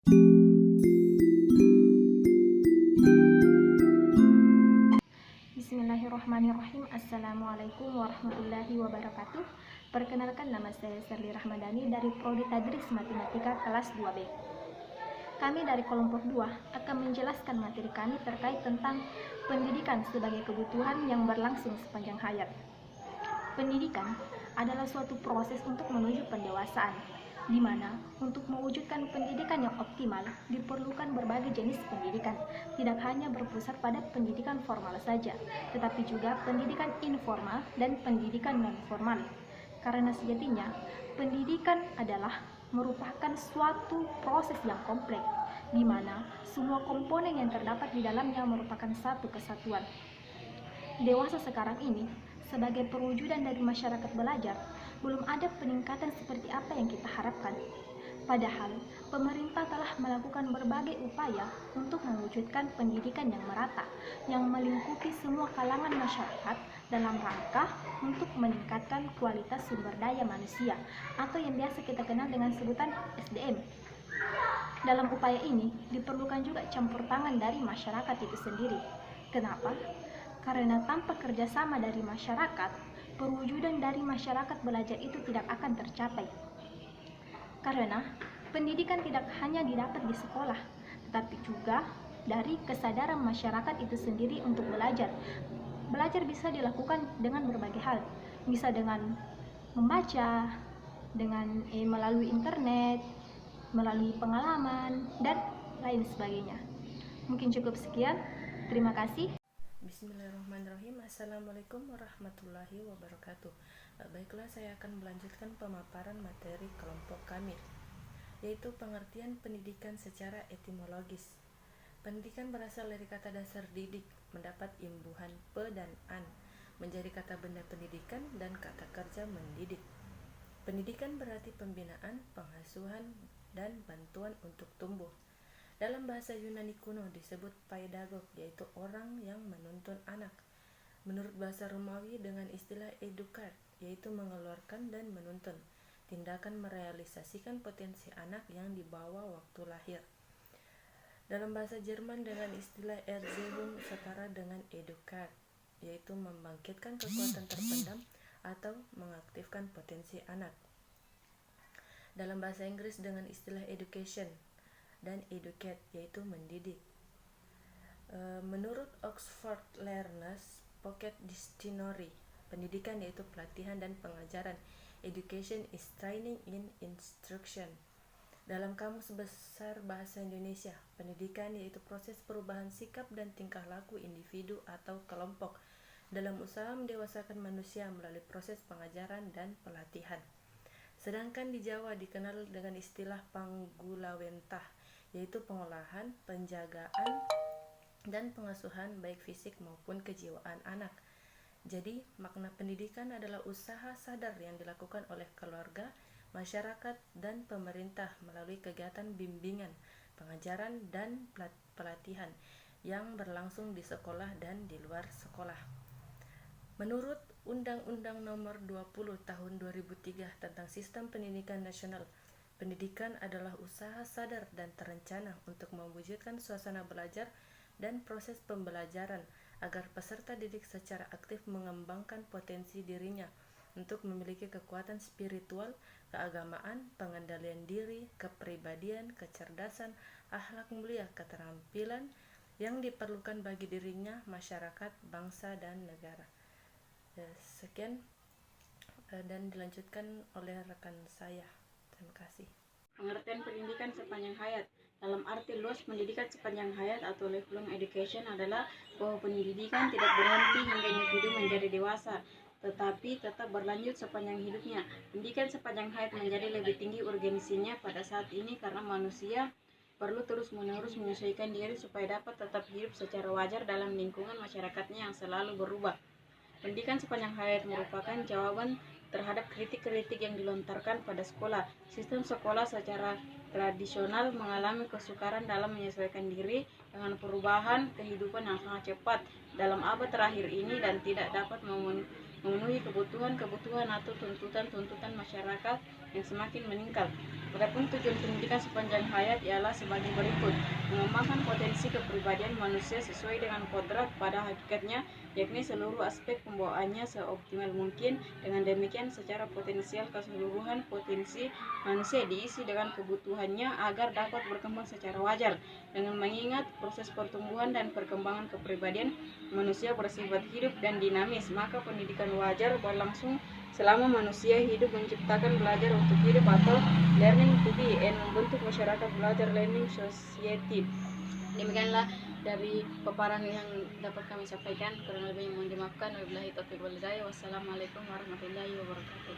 Bismillahirrahmanirrahim. Assalamualaikum warahmatullahi wabarakatuh. Perkenalkan, nama saya Serli Rahmadani dari Prodi Tadris Matematika kelas 2B. Kami dari kelompok 2 akan menjelaskan materi kami terkait tentang pendidikan sebagai kebutuhan yang berlangsung sepanjang hayat. Pendidikan adalah suatu proses untuk menuju pendewasaan, di mana untuk mewujudkan pendidikan yang optimal diperlukan berbagai jenis pendidikan, tidak hanya berpusat pada pendidikan formal saja, tetapi juga pendidikan informal dan pendidikan non-formal. Karena sejatinya, pendidikan adalah merupakan suatu proses yang kompleks, di mana semua komponen yang terdapat di dalamnya merupakan satu kesatuan. Dewasa sekarang ini, sebagai perwujudan dari masyarakat belajar, belum ada peningkatan seperti apa yang kita harapkan. Padahal, pemerintah telah melakukan berbagai upaya untuk mewujudkan pendidikan yang merata, yang melingkupi semua kalangan masyarakat dalam rangka untuk meningkatkan kualitas sumber daya manusia, atau yang biasa kita kenal dengan sebutan SDM. Dalam upaya ini, diperlukan juga campur tangan dari masyarakat itu sendiri. Kenapa? Karena tanpa kerjasama dari masyarakat, perwujudan dari masyarakat belajar itu tidak akan tercapai. Karena pendidikan tidak hanya didapat di sekolah, tetapi juga dari kesadaran masyarakat itu sendiri untuk belajar. Belajar bisa dilakukan dengan berbagai hal, bisa dengan membaca, dengan melalui internet, melalui pengalaman, dan lain sebagainya. Mungkin cukup sekian. Terima kasih. Bismillahirrahmanirrahim. Assalamualaikum warahmatullahi wabarakatuh. Baiklah, saya akan melanjutkan pemaparan materi kelompok kami, yaitu pengertian pendidikan secara etimologis. Pendidikan berasal dari kata dasar didik, mendapat imbuhan pe dan an, menjadi kata benda pendidikan dan kata kerja mendidik. Pendidikan berarti pembinaan, pengasuhan, dan bantuan untuk tumbuh. Dalam bahasa Yunani kuno disebut paedagog, yaitu orang yang menuntun anak. Menurut bahasa Romawi dengan istilah educat, yaitu mengeluarkan dan menuntun, tindakan merealisasikan potensi anak yang dibawa waktu lahir. Dalam bahasa Jerman dengan istilah Erziehung setara dengan educat, yaitu membangkitkan kekuatan terpendam atau mengaktifkan potensi anak. Dalam bahasa Inggris dengan istilah education dan educate, yaitu mendidik. Menurut Oxford Learners Pocket Dictionary, pendidikan yaitu pelatihan dan pengajaran. Education is training in instruction. Dalam Kamus Besar Bahasa Indonesia, pendidikan yaitu proses perubahan sikap dan tingkah laku individu atau kelompok dalam usaha mendewasakan manusia melalui proses pengajaran dan pelatihan. Sedangkan di Jawa dikenal dengan istilah panggulawentah, yaitu pengolahan, penjagaan, dan pengasuhan baik fisik maupun kejiwaan anak. Jadi, makna pendidikan adalah usaha sadar yang dilakukan oleh keluarga, masyarakat, dan pemerintah melalui kegiatan bimbingan, pengajaran, dan pelatihan yang berlangsung di sekolah dan di luar sekolah. Menurut Undang-Undang Nomor 20 Tahun 2003 tentang Sistem Pendidikan Nasional, pendidikan adalah usaha sadar dan terencana untuk mewujudkan suasana belajar dan proses pembelajaran agar peserta didik secara aktif mengembangkan potensi dirinya untuk memiliki kekuatan spiritual, keagamaan, pengendalian diri, kepribadian, kecerdasan, akhlak mulia, keterampilan yang diperlukan bagi dirinya, masyarakat, bangsa, dan negara. Sekian dan dilanjutkan oleh rekan saya. Terima kasih. Pengertian pendidikan sepanjang hayat. Dalam arti luas, pendidikan sepanjang hayat atau lifelong education adalah bahwa pendidikan tidak berhenti hingga individu menjadi dewasa, tetapi tetap berlanjut sepanjang hidupnya. Pendidikan sepanjang hayat menjadi lebih tinggi urgensinya pada saat ini karena manusia perlu terus-menerus menyesuaikan diri supaya dapat tetap hidup secara wajar dalam lingkungan masyarakatnya yang selalu berubah. Pendidikan sepanjang hayat merupakan jawaban terhadap kritik-kritik yang dilontarkan pada sekolah. Sistem sekolah secara tradisional mengalami kesukaran dalam menyesuaikan diri dengan perubahan kehidupan yang sangat cepat dalam abad terakhir ini dan tidak dapat memenuhi kebutuhan-kebutuhan atau tuntutan-tuntutan masyarakat yang semakin meningkat. Adapun tujuan pendidikan sepanjang hayat ialah sebagai berikut: mengembangkan potensi kepribadian manusia sesuai dengan kodrat pada hakikatnya, yakni seluruh aspek pembawaannya seoptimal mungkin. Dengan demikian, secara potensial keseluruhan potensi manusia diisi dengan kebutuhannya agar dapat berkembang secara wajar. Dengan mengingat proses pertumbuhan dan perkembangan kepribadian manusia bersifat hidup dan dinamis, maka pendidikan wajar berlangsung selama manusia hidup, menciptakan belajar untuk hidup atau learning to be, and membentuk masyarakat belajar learning society. Demikianlah dari paparan yang dapat kami sampaikan. Kurang lebihnya mohon dimaafkan. Wabillahi taufiq wal hidayah. Wassalamualaikum warahmatullahi wabarakatuh.